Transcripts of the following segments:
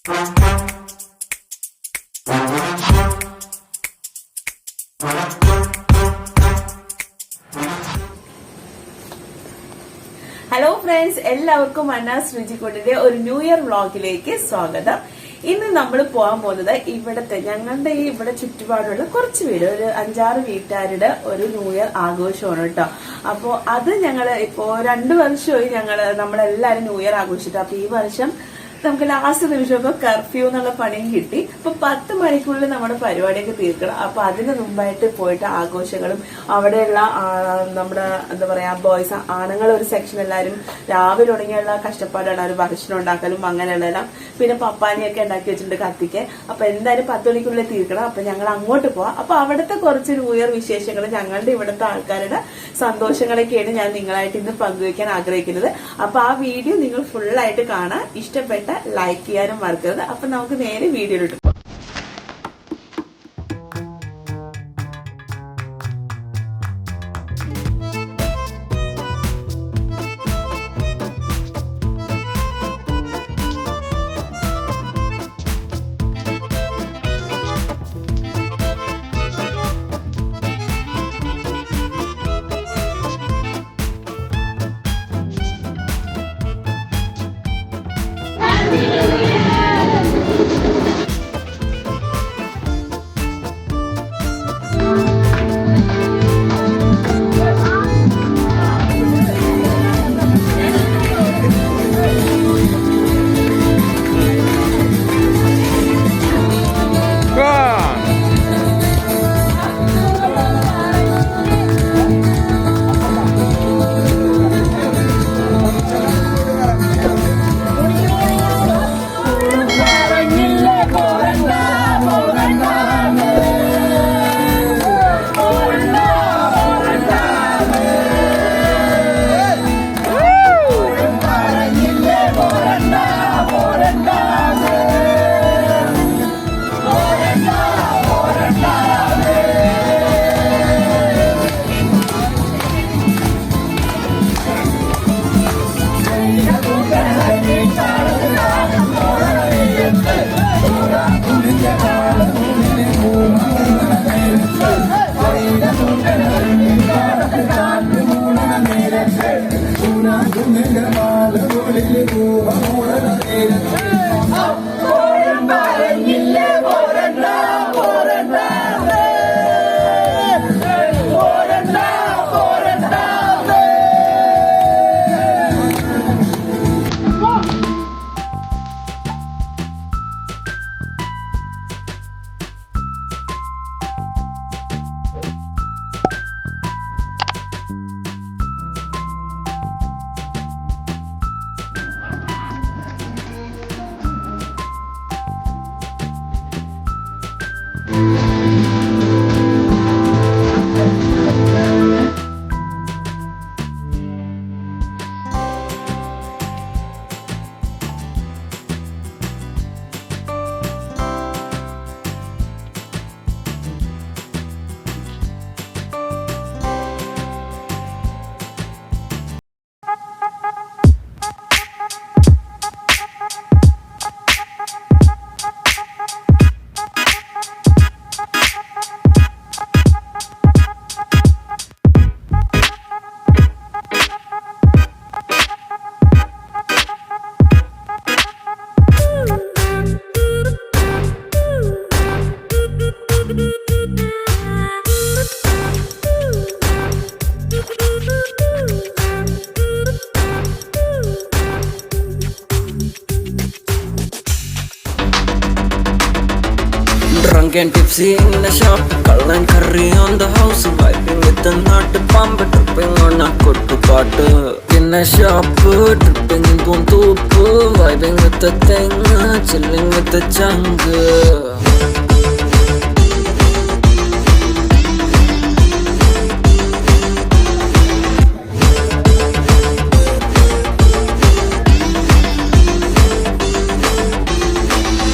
Hello friends, എല്ലാവർക്കും അന്നാസ് രുചിക്കൂട്ടിന്റെ ഒരു new year വ്ളോഗിലേക്ക് സ്വാഗതം. ഇന്ന് നമ്മൾ പോകാൻ പോകുന്നത് ഇവിടത്തെ ഞങ്ങളുടെ ഇവിടെ ചുറ്റുപാടുള്ള കുറച്ച് വീട്, ഒരു 5-6 വീട്ടുകാരുടെ ഒരു ന്യൂ ഇയർ ആഘോഷമാണ് കേട്ടോ. അപ്പോ അത് ഞങ്ങള് ഇപ്പോ 2 വർഷമായി നമ്മളെല്ലാരും ന്യൂ ഇയർ ആഘോഷിച്ചിട്ട്. അപ്പൊ ഈ വർഷം നമുക്ക് ലാസ്റ്റ് നിമിഷമൊക്കെ കർഫ്യൂ എന്നുള്ള പണിയും കിട്ടി. അപ്പൊ 10 മണിക്കുള്ളിൽ നമ്മുടെ പരിപാടിയൊക്കെ തീർക്കണം. അപ്പൊ അതിന് മുമ്പായിട്ട് പോയിട്ട് ആഘോഷങ്ങളും അവിടെയുള്ള നമ്മുടെ എന്താ പറയാ ബോയ്സ് ആണുങ്ങൾ ഒരു സെക്ഷൻ എല്ലാരും രാവിലെ തുടങ്ങിയുള്ള കഷ്ടപ്പാടാണ്. ഒരു ഭക്ഷണം ഉണ്ടാക്കലും അങ്ങനെയുള്ളതെല്ലാം. പിന്നെ പപ്പാനിയൊക്കെ ഉണ്ടാക്കി വെച്ചിട്ടുണ്ട് കത്തിക്ക്. അപ്പൊ എന്തായാലും 10 മണിക്കുള്ളിൽ തീർക്കണം. അപ്പൊ ഞങ്ങൾ അങ്ങോട്ട് പോവാം. അപ്പൊ അവിടുത്തെ കുറച്ച് ന്യൂ ഇയർ വിശേഷങ്ങൾ, ഞങ്ങളുടെ ഇവിടുത്തെ ആൾക്കാരുടെ സന്തോഷങ്ങളൊക്കെയാണ് ഞാൻ നിങ്ങളായിട്ട് ഇന്ന് പങ്കുവെക്കാൻ ആഗ്രഹിക്കുന്നത്. അപ്പൊ ആ വീഡിയോ നിങ്ങൾ ഫുള്ളായിട്ട് കാണാൻ ഇഷ്ടപ്പെട്ട ലൈക്ക് ചെയ്യാനും മറക്കരുത്. അപ്പൊ നമുക്ക് നേരെ വീഡിയോയിലോട്ട് പോകാം. Drunk and tipsy in the shop, Kal and curry on the house, vibing with the nut pump, tripping on a kuttu paatu. In the shop, tripping in Puntup, vibing with the thing, chilling with the chunk.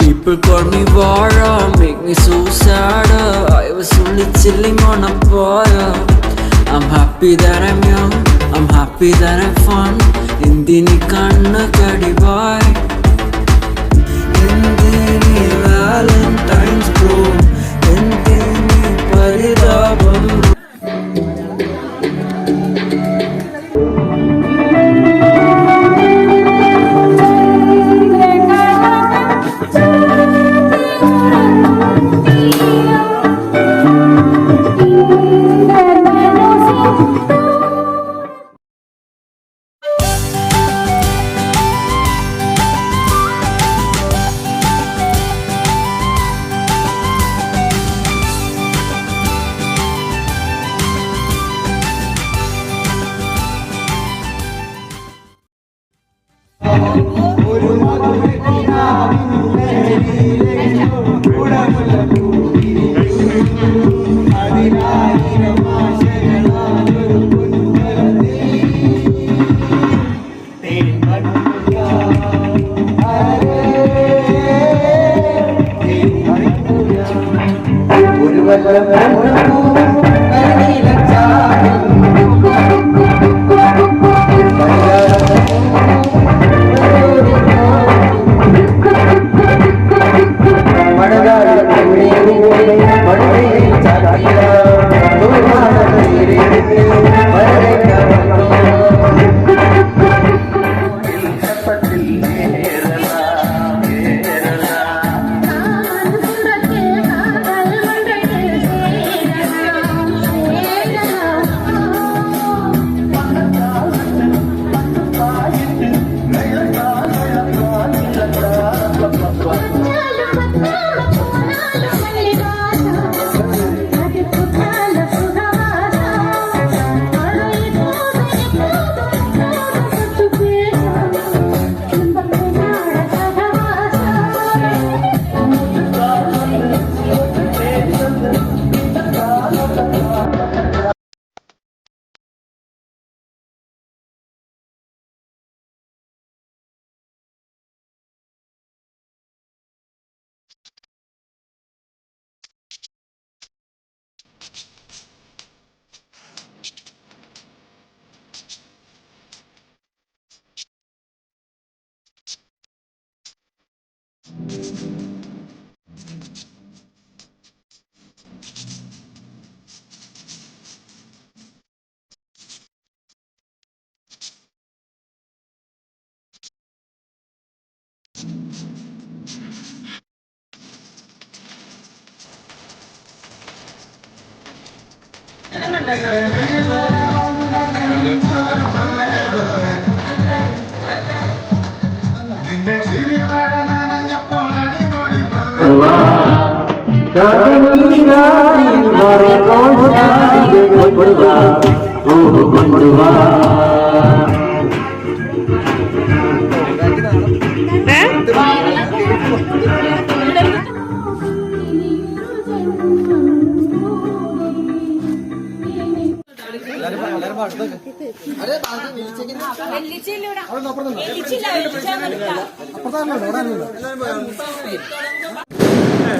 People call me Vara, make me so sad. I was only chilling on a bar. I'm happy that I'm young, I'm happy that I'm fun. Indini kanna kadibai, Indi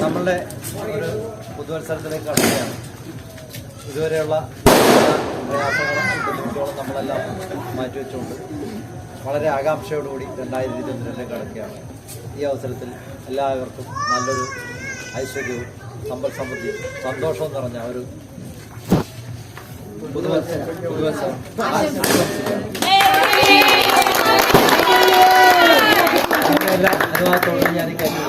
നമ്മളുടെ ഒരു പുതുവത്സരത്തിലേക്ക് കടക്കുകയാണ്. ഇതുവരെയുള്ള പ്രയാസങ്ങളും ബുദ്ധിമുട്ടുകളും നമ്മളെല്ലാം മാറ്റിവെച്ചുകൊണ്ട് വളരെ ആകാംക്ഷയോടുകൂടി 2022 കടക്കുകയാണ്. ഈ അവസരത്തിൽ എല്ലാവർക്കും നല്ലൊരു ഐശ്വര്യവും സമ്പൽ സമൃദ്ധി സന്തോഷവും നിറഞ്ഞ ഒരു പുതുവത്സരം എല്ലാ അനുഭവത്തോടും ഞാൻ ഈ കാര്യം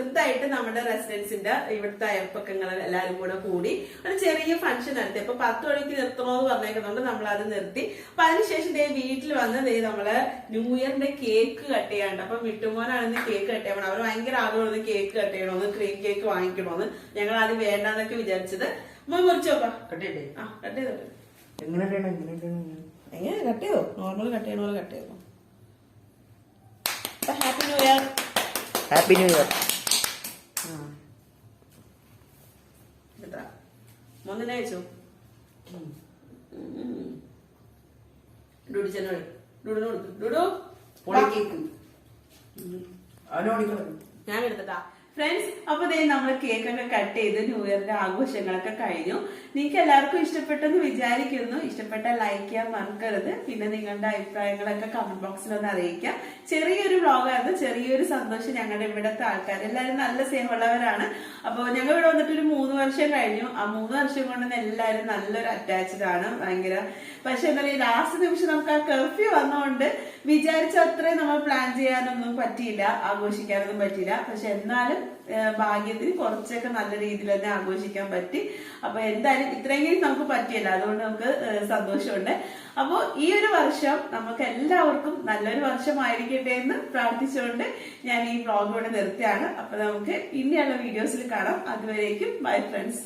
ചെറുതായിട്ട് നമ്മുടെ റെസിഡൻസിന്റെ ഇവിടുത്തെ അയൽപ്പക്കങ്ങൾ എല്ലാരും കൂടെ കൂടി ഒരു ചെറിയ ഫംഗ്ഷൻ നടത്തി. അപ്പൊ 10 മണിക്ക് നിർത്തണോന്ന് പറഞ്ഞേക്കുന്നുണ്ട്, നമ്മൾ അത് നിർത്തി. അപ്പൊ അതിനുശേഷം വീട്ടിൽ വന്ന് നമ്മള് ന്യൂ ഇയറിന്റെ കേക്ക് കട്ട് ചെയ്യാണ്ട്. അപ്പൊ മിട്ടുമോനാണെന്ന് കേക്ക് കട്ട് ചെയ്യണം. അവർ ഭയങ്കര ആഗ്രഹമാണ് കേക്ക് കട്ട് ചെയ്യണമെന്ന്, ക്രീം കേക്ക് വാങ്ങിക്കണമെന്ന്. ഞങ്ങൾ ആദ്യം വേണ്ടാന്നൊക്കെ വിചാരിച്ചത്. മോൻ മുറിച്ചോപ്പാ, കട്ട് ചെയ്തേ. ആ കട്ട് ചെയ്തോ. എങ്ങനെ കട്ട് ചെയ്തോ? നോർമൽ കട്ട് ചെയ്യണ പോലെ കട്ട് ചെയ്തോ. Happy new year. Happy new year. മോനെ അയച്ചോ. ഡുഡു ചെന്നോളി. ഡുഡു ഡുഡു ഞാൻ എടുത്തട്ടാ ഫ്രണ്ട്സ്. അപ്പൊ നമ്മൾ കേക്കൊക്കെ കട്ട് ചെയ്ത് ന്യൂ ഇയറിന്റെ ആഘോഷങ്ങളൊക്കെ കഴിഞ്ഞു. നിങ്ങൾക്ക് എല്ലാവർക്കും ഇഷ്ടപ്പെട്ടെന്ന് വിചാരിക്കുന്നു. ഇഷ്ടപ്പെട്ടാൽ ലൈക്ക് ചെയ്യാൻ മറക്കരുത്. പിന്നെ നിങ്ങളുടെ അഭിപ്രായങ്ങളൊക്കെ കമന്റ് ബോക്സിൽ ഒന്ന് അറിയിക്കാം. ചെറിയൊരു വ്ളോഗായിരുന്നു, ചെറിയൊരു സന്തോഷം. ഞങ്ങളുടെ ഇവിടുത്തെ ആൾക്കാർ എല്ലാവരും നല്ല സ്നേഹമുള്ളവരാണ്. അപ്പൊ ഞങ്ങൾ ഇവിടെ വന്നിട്ട് ഒരു 3 വർഷം കഴിഞ്ഞു. ആ 3 വർഷം കൊണ്ട് എല്ലാവരും നല്ലൊരു അറ്റാച്ച്ഡ് ആണ്, ഭയങ്കര. പക്ഷെ എന്താ പറയുക, ലാസ്റ്റ് നിമിഷം നമുക്ക് ആ കർഫ്യൂ വന്നതുകൊണ്ട് വിചാരിച്ച അത്രയും നമ്മൾ പ്ലാൻ ചെയ്യാനൊന്നും പറ്റിയില്ല, ആഘോഷിക്കാനൊന്നും പറ്റിയില്ല. പക്ഷെ എന്നാലും ഭാഗ്യത്തിന് കുറച്ചൊക്കെ നല്ല രീതിയിൽ തന്നെ ആഘോഷിക്കാൻ പറ്റി. അപ്പൊ എന്തായാലും ഇത്രയെങ്കിലും നമുക്ക് പറ്റിയല്ല, അതുകൊണ്ട് നമുക്ക് സന്തോഷമുണ്ട്. അപ്പോ ഈ ഒരു വർഷം നമുക്ക് എല്ലാവർക്കും നല്ലൊരു വർഷമായിരിക്കട്ടെ എന്ന് പ്രാർത്ഥിച്ചുകൊണ്ട് ഞാൻ ഈ വ്ളോഗ് ഇവിടെ നിർത്തിയാണ്. അപ്പൊ നമുക്ക് ഇനിയുള്ള വീഡിയോസിൽ കാണാം. അതുവരേക്കും ബൈ ഫ്രണ്ട്സ്.